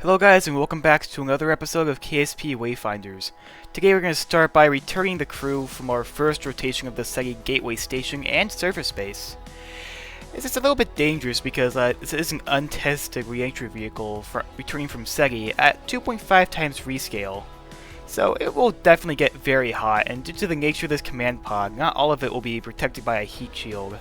Hello guys and welcome back to another episode of KSP Wayfinders. Today we're going to start by returning the crew from our first rotation of the Ceti Gateway Station and surface base. This is a little bit dangerous because this is an untested re-entry vehicle returning from Ceti at 2.5 times rescale. So it will definitely get very hot, and due to the nature of this command pod, not all of it will be protected by a heat shield.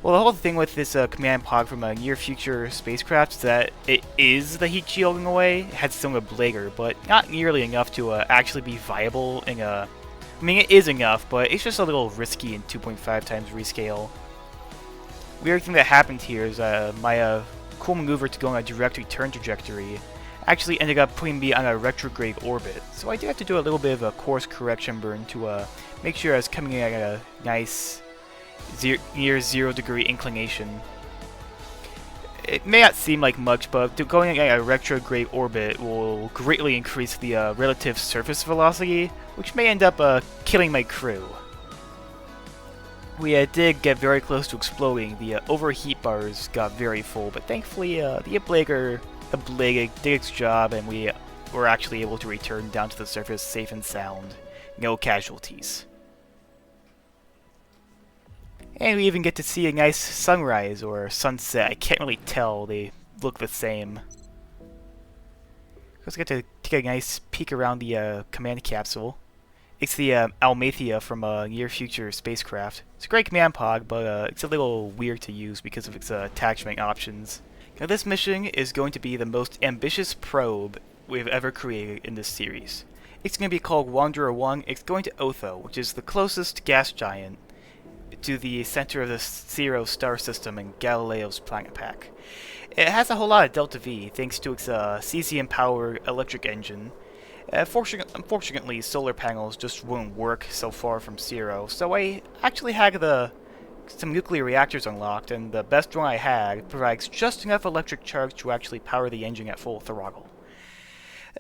Well, the whole thing with this command pod from a near-future spacecraft is that it is the heat shielding away. It has some ablator, but not nearly enough to actually be viable in a... I mean, it is enough, but it's just a little risky in 2.5 times rescale. Weird thing that happened here is my cool maneuver to go on a direct return trajectory actually ended up putting me on a retrograde orbit. So I do have to do a little bit of a course correction burn to make sure I was coming in at a nice... near 0 degree inclination. It may not seem like much, but going at a retrograde orbit will greatly increase the relative surface velocity, which may end up killing my crew. We did get very close to exploding. The overheat bars got very full, but thankfully the ablator did its job, and we were actually able to return down to the surface safe and sound. No casualties. And we even get to see a nice sunrise or sunset. I can't really tell. They look the same. Let's get to take a nice peek around the command capsule. It's the Almathia from a near-future spacecraft. It's a great command pod, but it's a little weird to use because of its attachment options. Now, this mission is going to be the most ambitious probe we've ever created in this series. It's going to be called Wanderer 1. It's going to Otho, which is the closest gas giant to the center of the Zero star system in Galileo's planet pack. It has a whole lot of Delta V thanks to its cesium-powered electric engine. Unfortunately, solar panels just won't work so far from Zero, so I actually had some nuclear reactors unlocked, and the best one I had provides just enough electric charge to actually power the engine at full throttle.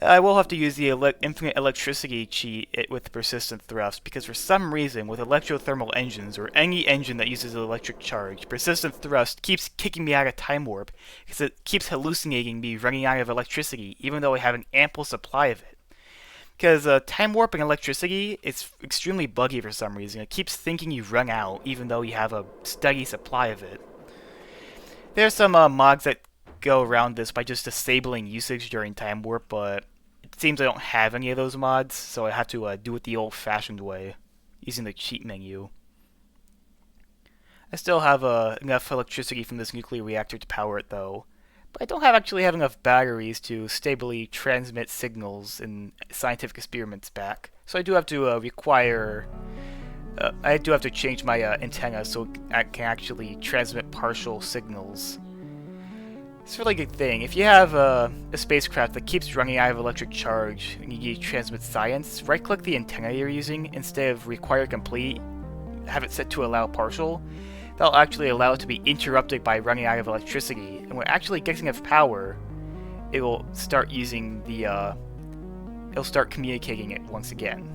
I will have to use the infinite electricity cheat with persistent thrust, because for some reason, with electrothermal engines, or any engine that uses electric charge, persistent thrust keeps kicking me out of time warp, because it keeps hallucinating me running out of electricity, even though I have an ample supply of it. Because time warp and electricity is extremely buggy for some reason. It keeps thinking you've run out, even though you have a steady supply of it. There's some mods that go around this by just disabling usage during time warp, but it seems I don't have any of those mods, so I have to do it the old-fashioned way, using the cheat menu. I still have enough electricity from this nuclear reactor to power it, though, but I don't actually have enough batteries to stably transmit signals in scientific experiments back, so I do have to I do have to change my antenna so I can actually transmit partial signals. It's a really good thing. If you have a spacecraft that keeps running out of electric charge and you need to transmit science, right-click the antenna you're using instead of require complete, have it set to allow partial. That'll actually allow it to be interrupted by running out of electricity, and when it actually gets enough power, it will start using the, it'll start communicating it once again.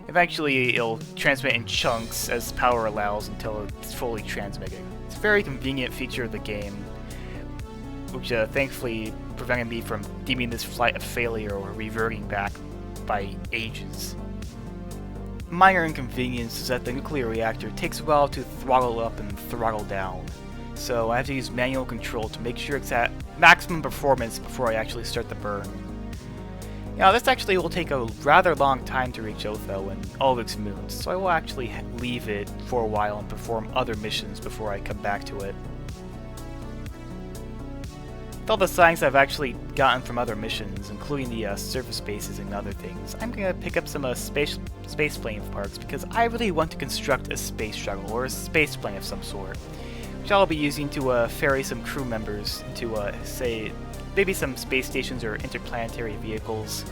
Eventually, it'll transmit in chunks as power allows until it's fully transmitted. It's a very convenient feature of the game, which thankfully prevented me from deeming this flight a failure or reverting back by ages. Minor inconvenience is that the nuclear reactor takes a while to throttle up and throttle down, so I have to use manual control to make sure it's at maximum performance before I actually start the burn. Now, this actually will take a rather long time to reach Otho and all of its moons, so I will actually leave it for a while and perform other missions before I come back to it. With all the science I've actually gotten from other missions, including the surface bases and other things, I'm going to pick up some space plane parts because I really want to construct a space shuttle or a space plane of some sort, which I'll be using to ferry some crew members to, say, maybe some space stations or interplanetary vehicles.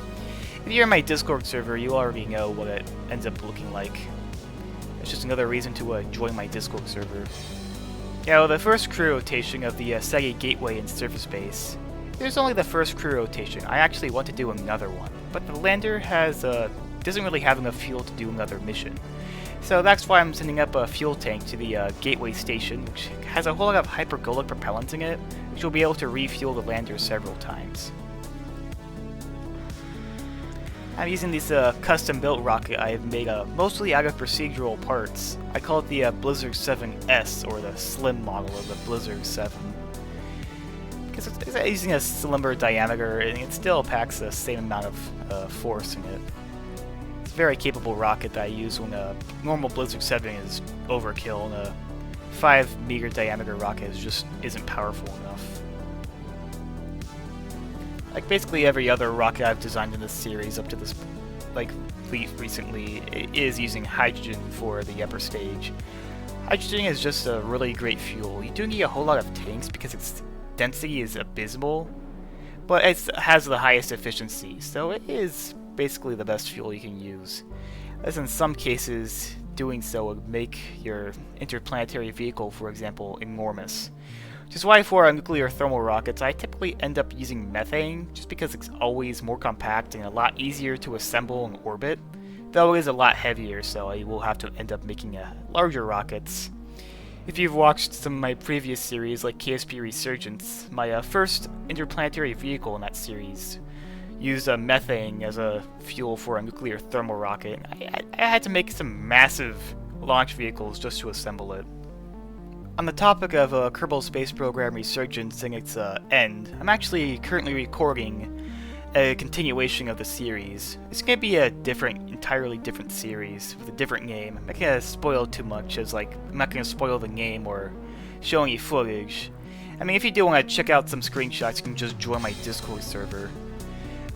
If you're in my Discord server, you already know what it ends up looking like. It's just another reason to join my Discord server. Now, the first crew rotation of the Ceti Gateway in surface base, there's only the first crew rotation. I actually want to do another one, but the lander doesn't really have enough fuel to do another mission. So that's why I'm sending up a fuel tank to the Gateway Station, which has a whole lot of hypergolic propellants in it, which will be able to refuel the lander several times. I'm using this custom-built rocket I've made mostly out of procedural parts. I call it the Blizzard 7S, or the slim model of the Blizzard 7. Because it's using a slimmer diameter, and it still packs the same amount of force in it. It's a very capable rocket that I use when a normal Blizzard 7 is overkill, and a 5-meter diameter rocket just isn't powerful enough. Like basically every other rocket I've designed in this series up to this, like, recently, is using hydrogen for the upper stage. Hydrogen is just a really great fuel. You do need a whole lot of tanks because its density is abysmal, but it has the highest efficiency, so it is basically the best fuel you can use. As in some cases, doing so would make your interplanetary vehicle, for example, enormous. Which is why for nuclear thermal rockets, I typically end up using methane, just because it's always more compact and a lot easier to assemble and orbit, though it is a lot heavier, so I will have to end up making larger rockets. If you've watched some of my previous series, like KSP Resurgence, my first interplanetary vehicle in that series used methane as a fuel for a nuclear thermal rocket. I had to make some massive launch vehicles just to assemble it. On the topic of Kerbal Space Program Resurgence and its end, I'm actually currently recording a continuation of the series. It's going to be a entirely different series with a different name. I'm not going to spoil too much, as like I'm not going to spoil the name or show any footage. I mean, if you do want to check out some screenshots, you can just join my Discord server.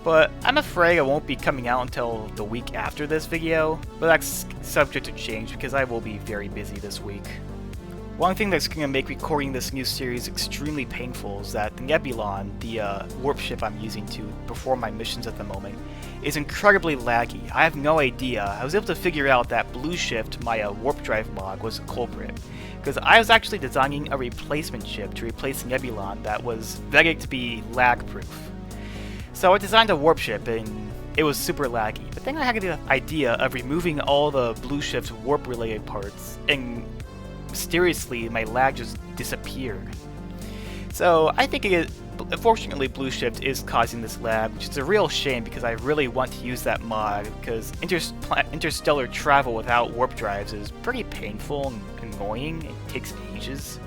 But I'm afraid it won't be coming out until the week after this video, but that's subject to change because I will be very busy this week. One thing that's going to make recording this new series extremely painful is that the Nebulon, the warp ship I'm using to perform my missions at the moment, is incredibly laggy. I have no idea. I was able to figure out that Blue Shift, my warp drive mod, was a culprit, because I was actually designing a replacement ship to replace Nebulon that was vetted to be lag-proof. So I designed a warp ship, and it was super laggy, but then I had the idea of removing all the Blue Shift warp-related parts, and mysteriously, my lag just disappeared. So I think unfortunately Blue Shift is causing this lag, which is a real shame because I really want to use that mod, because interstellar travel without warp drives is pretty painful and annoying. It takes ages.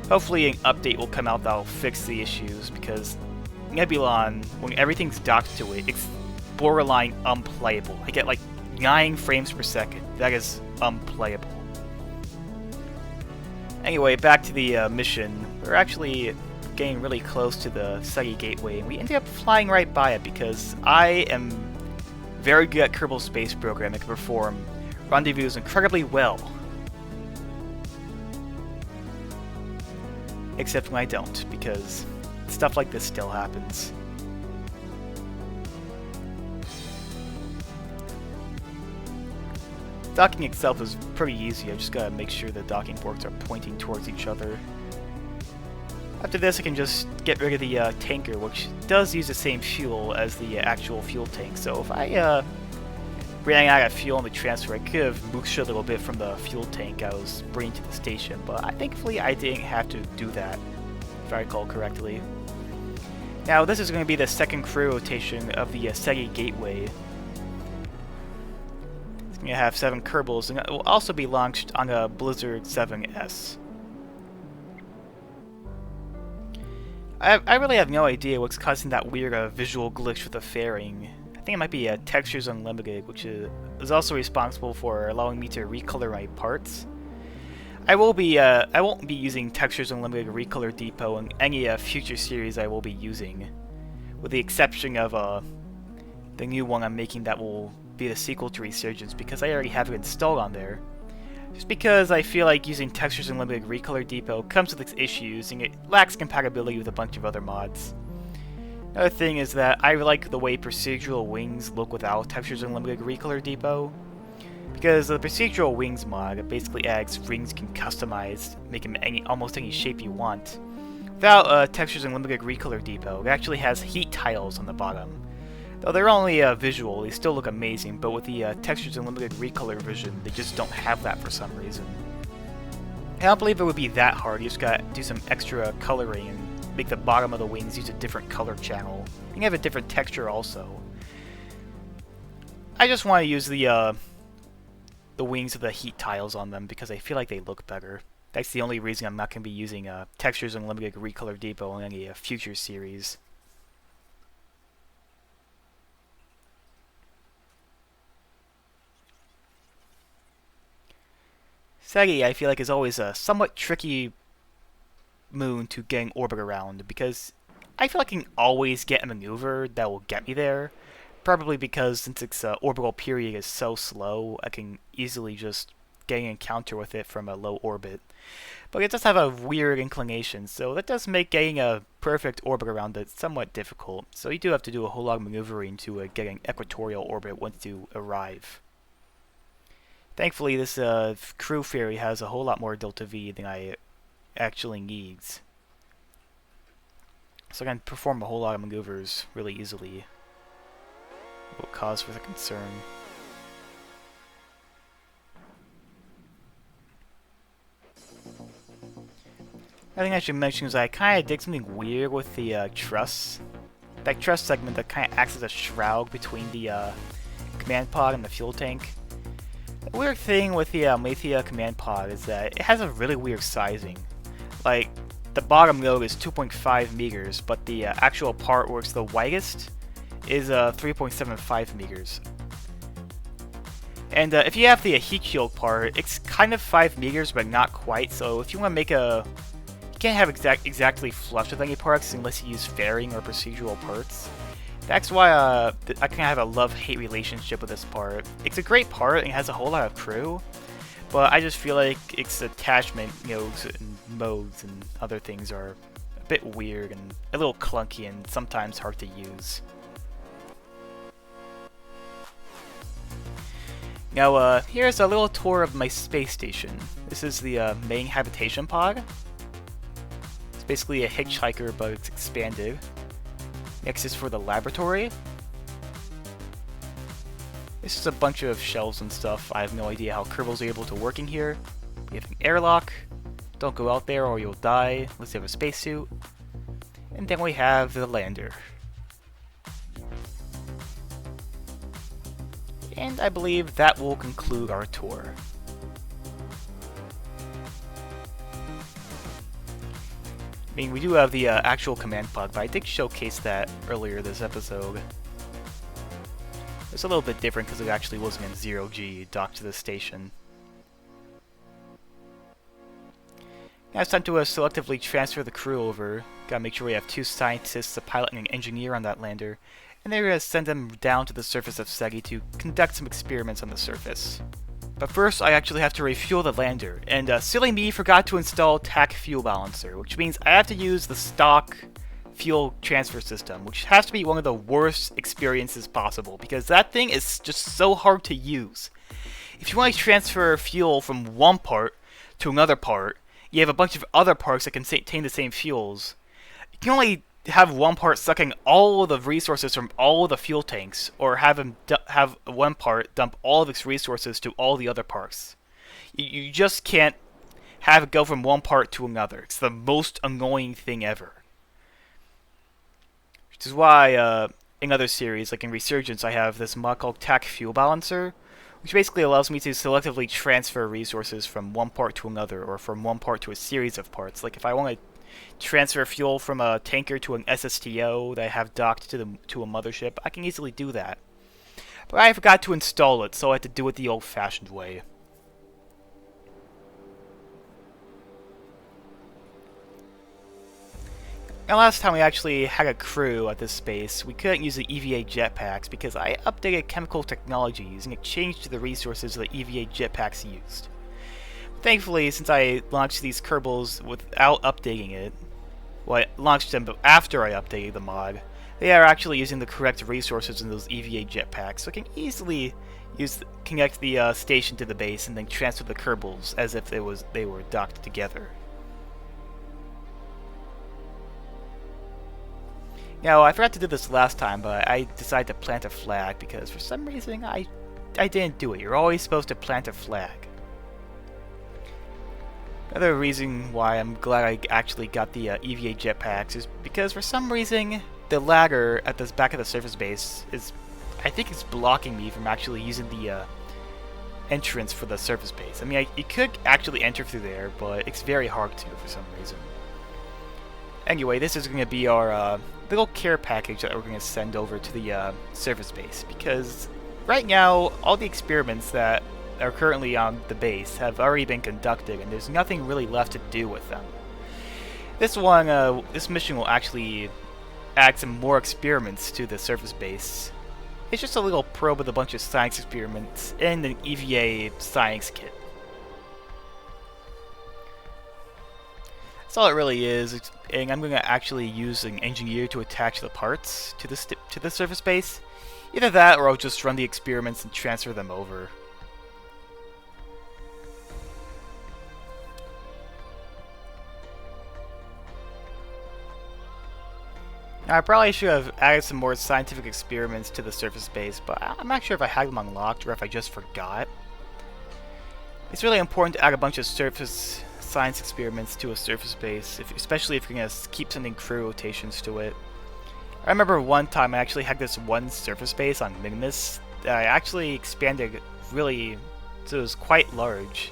Hopefully an update will come out that'll fix the issues, because Nebulon, when everything's docked to it, it's borderline unplayable. I get like 9 frames per second. That is unplayable. Anyway, back to the mission. We're actually getting really close to the Ceti gateway, and we ended up flying right by it because I am very good at Kerbal Space Program and can perform rendezvous incredibly well. Except when I don't, because stuff like this still happens. Docking itself is pretty easy. I just gotta make sure the docking ports are pointing towards each other. After this, I can just get rid of the tanker, which does use the same fuel as the actual fuel tank. So if I ran out of fuel on the transfer, I could have mooshed a little bit from the fuel tank I was bringing to the station, but thankfully I didn't have to do that, if I recall correctly. Now, this is going to be the second crew rotation of the Ceti gateway. It's going to have 7 Kerbals, and it will also be launched on a Blizzard 7S. I really have no idea what's causing that weird visual glitch with the fairing. I think it might be Textures Unlimited, which is also responsible for allowing me to recolor my parts. I won't be using Textures Unlimited Recolor Depot in any future series I will be using, with the exception of the new one I'm making that will be the sequel to Resurgence, because I already have it installed on there. Just because I feel like using Textures Unlimited Recolor Depot comes with its issues, and it lacks compatibility with a bunch of other mods. Another thing is that I like the way Procedural wings look without Textures Unlimited Recolor Depot. Because the Procedural wings mod basically adds rings you can customize, make them almost any shape you want. Without Textures Unlimited Recolor Depot, it actually has heat tiles on the bottom. Though they're only visual, they still look amazing, but with the Textures Unlimited Recolor version, they just don't have that for some reason. I don't believe it would be that hard. You just gotta do some extra coloring and make the bottom of the wings use a different color channel. You can have a different texture also. I just want to use the wings of the heat tiles on them because I feel like they look better. That's the only reason I'm not going to be using Textures Unlimited Recolor Depot in any future series. Ceti, I feel like, is always a somewhat tricky moon to getting orbit around because I feel like I can always get a maneuver that will get me there. Probably because since its orbital period is so slow, I can easily just get an encounter with it from a low orbit. But it does have a weird inclination, so that does make getting a perfect orbit around it somewhat difficult. So you do have to do a whole lot of maneuvering to get an equatorial orbit once you arrive. Thankfully, this crew ferry has a whole lot more delta V than I actually needs. So I can perform a whole lot of maneuvers really easily. What cause for the concern? I think I should mention is I kind of did something weird with the truss. That truss segment that kind of acts as a shroud between the command pod and the fuel tank. The weird thing with the Almathia command pod is that it has a really weird sizing. Like, the bottom node is 2.5 meters, but the actual part where it's the widest is 3.75 meters. And if you have the heat shield part, it's kind of 5 meters, but not quite. So if you want to make a... You can't have exactly flush with any parts unless you use fairing or procedural parts. That's why I kind of have a love-hate relationship with this part. It's a great part and it has a whole lot of crew, but I just feel like its attachment nodes and modes and other things are a bit weird and a little clunky and sometimes hard to use. Now, here's a little tour of my space station. This is the main habitation pod. It's basically a hitchhiker, but it's expanded. Next is for the laboratory. This is a bunch of shelves and stuff. I have no idea how Kerbals are able to work in here. We have an airlock. Don't go out there or you'll die unless you have a spacesuit. And then we have the lander. And I believe that will conclude our tour. I mean, we do have the actual command pod, but I did showcase that earlier this episode. It's a little bit different because it actually wasn't in 0G docked to the station. Now it's time to selectively transfer the crew over. Gotta make sure we have 2 scientists, a pilot and an engineer on that lander. And then we're gonna send them down to the surface of Ceti to conduct some experiments on the surface. But first, I actually have to refuel the lander, and silly me forgot to install TAC fuel balancer, which means I have to use the stock fuel transfer system, which has to be one of the worst experiences possible, because that thing is just so hard to use. If you want to transfer fuel from one part to another part, you have a bunch of other parts that can contain the same fuels. You can only have one part sucking all of the resources from all of the fuel tanks, or have one part dump all of its resources to all the other parts. You just can't have it go from one part to another. It's the most annoying thing ever. Which is why in other series, like in Resurgence, I have this mod called TAC Fuel Balancer, which basically allows me to selectively transfer resources from one part to another, or from one part to a series of parts. Like if I want to transfer fuel from a tanker to an SSTO that I have docked to a mothership, I can easily do that. But I forgot to install it, so I had to do it the old-fashioned way. Now last time we actually had a crew at this space, we couldn't use the EVA jetpacks because I updated chemical technologies in exchange to the resources the EVA jetpacks used. Thankfully, since I launched these Kerbals without updating it, well, I launched them after I updated the mod, they are actually using the correct resources in those EVA jetpacks, so I can easily connect the station to the base and then transfer the Kerbals as if they were docked together. Now, I forgot to do this last time, but I decided to plant a flag because for some reason I didn't do it. You're always supposed to plant a flag. Another reason why I'm glad I actually got the EVA jetpacks is because for some reason the ladder at the back of the surface base is I think it's blocking me from actually using the entrance for the surface base. I mean, you could actually enter through there, but it's very hard to for some reason. Anyway, this is going to be our little care package that we're going to send over to the surface base, because right now, all the experiments that are currently on the base have already been conducted, and there's nothing really left to do with them. This mission will actually add some more experiments to the surface base. It's just a little probe with a bunch of science experiments and an EVA science kit. That's all it really is, and I'm going to actually use an engineer to attach the parts to the surface base. Either that, or I'll just run the experiments and transfer them over. Now, I probably should have added some more scientific experiments to the surface base, but I'm not sure if I had them unlocked or if I just forgot. It's really important to add a bunch of surface science experiments to a surface base, especially if you're going to keep sending crew rotations to it. I remember one time I actually had this one surface base on Minimus that I actually expanded really, so it was quite large.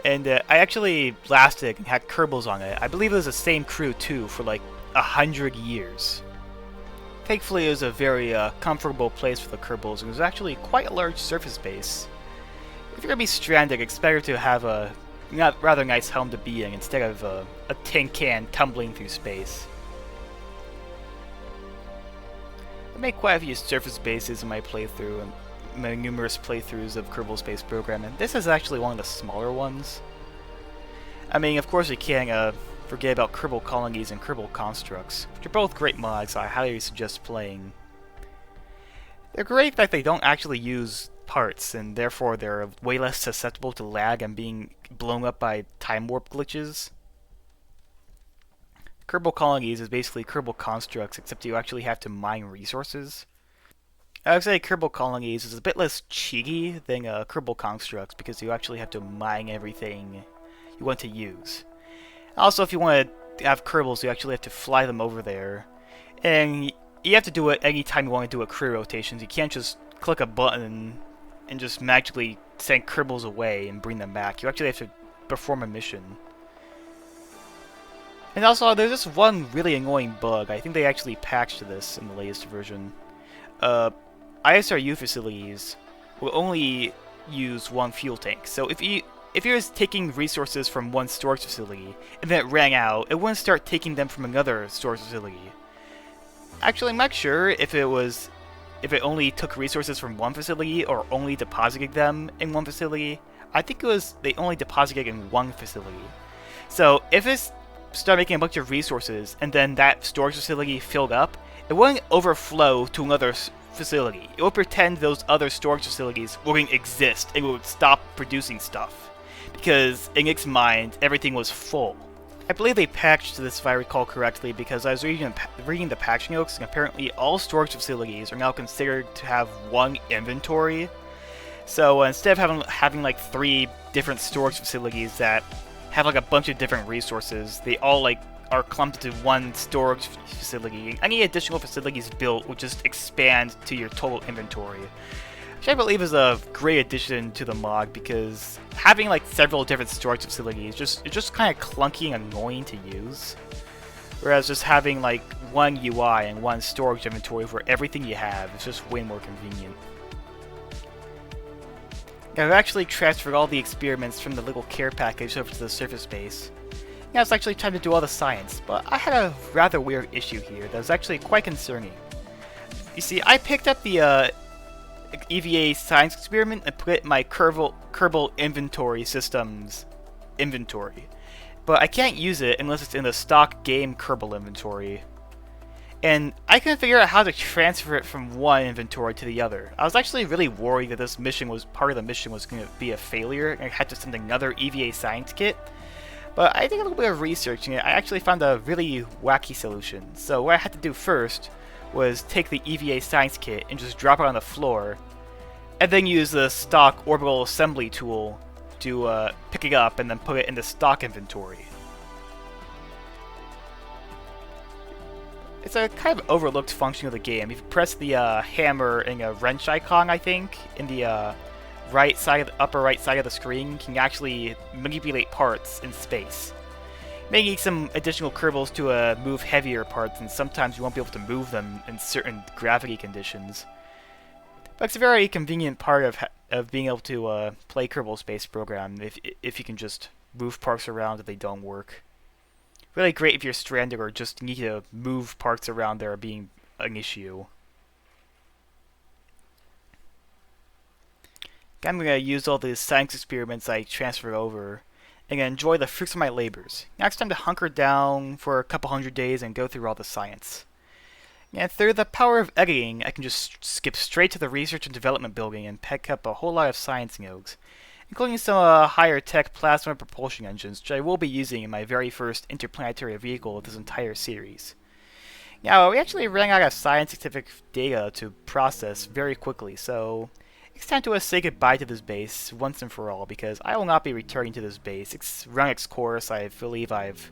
And I actually blasted and had Kerbals on it. I believe it was the same crew too for like 100 years. Thankfully it was a very comfortable place for the Kerbals. It was actually quite a large surface base. If you're going to be stranded, expect to have a rather nice helm to be in instead of a tin can tumbling through space. I made quite a few surface bases in my playthrough and my numerous playthroughs of Kerbal Space Program, and this is actually one of the smaller ones. I mean, of course you can't forget about Kerbal Colonies and Kerbal Constructs, which are both great mods I highly suggest playing. They're great that they don't actually use parts, and therefore they're way less susceptible to lag and being blown up by time warp glitches. Kerbal Colonies is basically Kerbal Constructs, except you actually have to mine resources. I would say Kerbal Colonies is a bit less cheaty than Kerbal Constructs, because you actually have to mine everything you want to use. Also, if you want to have Kerbals, you actually have to fly them over there. And you have to do it anytime you want to do a crew rotations. You can't just click a button and just magically send Kerbals away and bring them back. You actually have to perform a mission. And also, there's this one really annoying bug. I think they actually patched this in the latest version. ISRU facilities will only use one fuel tank. So if you're taking resources from one storage facility and then it ran out, it wouldn't start taking them from another storage facility. Actually, I'm not sure if it only took resources from one facility or only deposited them in one facility. I think it was they only deposited in one facility. So if it started making a bunch of resources and then that storage facility filled up, it wouldn't overflow to another facility. It would pretend those other storage facilities wouldn't exist and it would stop producing stuff, because in its mind everything was full. I believe they patched this if I recall correctly, because I was reading the patch notes, and apparently all storage facilities are now considered to have one inventory. So instead of having like 3 different storage facilities that have like a bunch of different resources, they all like are clumped into one storage facility. Any additional facilities built will just expand to your total inventory, which I believe is a great addition to the mod, because having like several different storage facilities it's just kind of clunky and annoying to use. Whereas just having like one UI and one storage inventory for everything you have is just way more convenient. Now, I've actually transferred all the experiments from the little care package over to the surface base. Now it's actually time to do all the science, but I had a rather weird issue here that was actually quite concerning. You see, I picked up the EVA science experiment and put it in my Kerbal inventory systems inventory, but I can't use it unless it's in the stock game Kerbal inventory. And I couldn't figure out how to transfer it from one inventory to the other. I was actually really worried that this part of the mission was going to be a failure and I had to send another EVA science kit. But I did a little bit of research and I actually found a really wacky solution. So what I had to do first was take the EVA science kit and just drop it on the floor, and then use the stock orbital assembly tool to pick it up and then put it in the stock inventory. It's a kind of overlooked function of the game. If you press the hammer and a wrench icon, I think, in the right side, upper right side of the screen, you can actually manipulate parts in space. May need some additional Kerbals to move heavier parts, and sometimes you won't be able to move them in certain gravity conditions. But it's a very convenient part of being able to play Kerbal Space Program if you can just move parts around if they don't work. Really great if you're stranded or just need to move parts around that are being an issue. I'm going to use all the science experiments I transferred over and enjoy the fruits of my labors. Now it's time to hunker down for a couple hundred days and go through all the science. And through the power of editing, I can just skip straight to the research and development building and pick up a whole lot of science nodes, including some higher tech plasma propulsion engines, which I will be using in my very first interplanetary vehicle of this entire series. Now, we actually ran out of scientific data to process very quickly, so it's time to say goodbye to this base once and for all, because I will not be returning to this base. It's run its course. I believe I've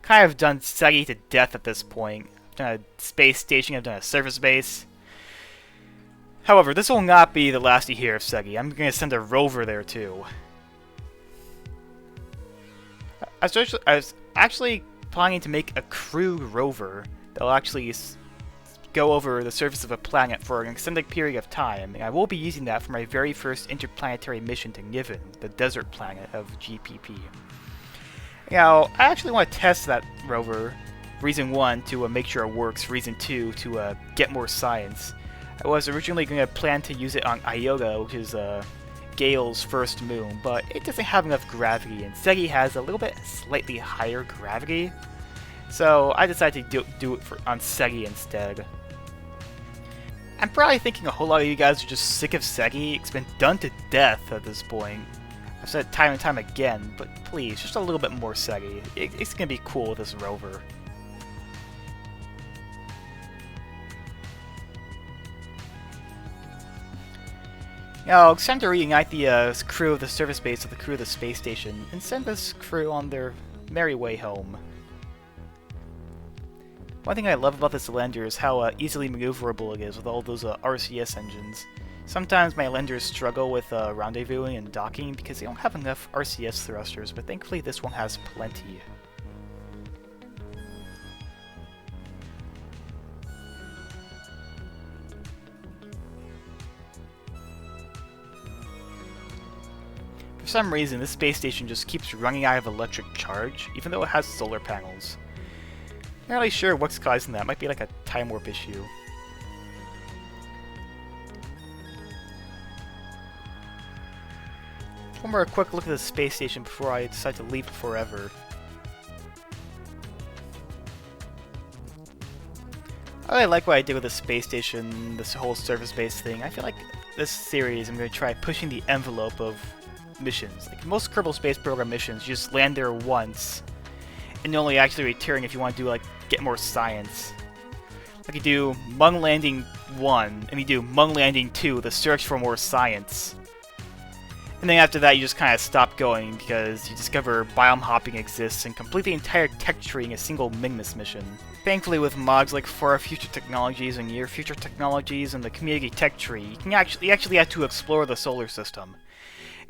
kind of done Ceti to death at this point. I've done a space station, I've done a surface base. However, this will not be the last you hear of Ceti. I'm going to send a rover there too. I was actually planning to make a crew rover that will actually go over the surface of a planet for an extended period of time, and I will be using that for my very first interplanetary mission to Niven, the desert planet of GPP. Now, I actually want to test that rover, reason 1, to make sure it works, reason 2, to get more science. I was originally going to plan to use it on Iota, which is Gale's first moon, but it doesn't have enough gravity, and Ceti has a little bit slightly higher gravity, so I decided to do it on Ceti instead. I'm probably thinking a whole lot of you guys are just sick of Ceti. It's been done to death at this point. I've said it time and time again, but please, just a little bit more Ceti. It's going to be cool with this rover. Now, it's time to reunite the crew of the service base with the crew of the space station, and send this crew on their merry way home. One thing I love about this lander is how easily maneuverable it is with all those RCS engines. Sometimes my landers struggle with rendezvousing and docking because they don't have enough RCS thrusters, but thankfully this one has plenty. For some reason, this space station just keeps running out of electric charge, even though it has solar panels. Not really sure what's causing that. Might be like a time warp issue. One more quick look at the space station before I decide to leave it forever. I really like what I did with the space station, this whole surface base thing. I feel like this series I'm going to try pushing the envelope of missions. Like most Kerbal Space Program missions, you just land there once, and you only actually return if you want to do like get more science. Like you do Mung Landing 1, and you do Mung Landing 2, the search for more science. And then after that you just kind of stop going because you discover biome hopping exists and complete the entire tech tree in a single Mingmus mission. Thankfully with mods like Far Future Technologies and Near Future Technologies and the Community Tech Tree, you actually have to explore the solar system.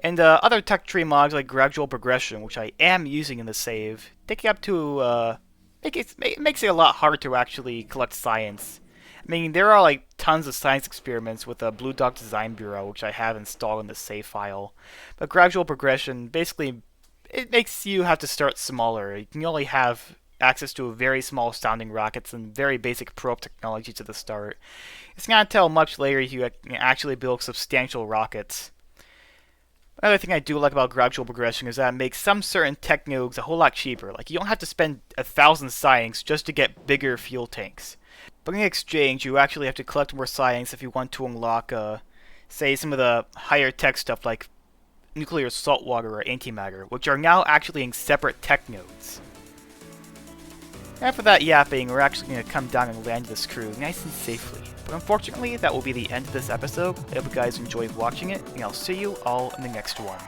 And other tech tree mods like Gradual Progression, which I am using in the save, take it up to, it makes it a lot harder to actually collect science. I mean, there are like tons of science experiments with the Blue Dog Design Bureau, which I have installed in the save file. But Gradual Progression, basically, it makes you have to start smaller. You can only have access to very small sounding rockets and very basic probe technology to the start. It's not until much later you can actually build substantial rockets. Another thing I do like about Gradual Progression is that it makes some certain tech nodes a whole lot cheaper. Like, you don't have to spend 1,000 science just to get bigger fuel tanks. But in exchange, you actually have to collect more science if you want to unlock, say, some of the higher tech stuff like nuclear saltwater or antimatter, which are now actually in separate tech nodes. After that yapping, we're actually going to come down and land this crew nice and safely. But unfortunately, that will be the end of this episode. I hope you guys enjoyed watching it, and I'll see you all in the next one.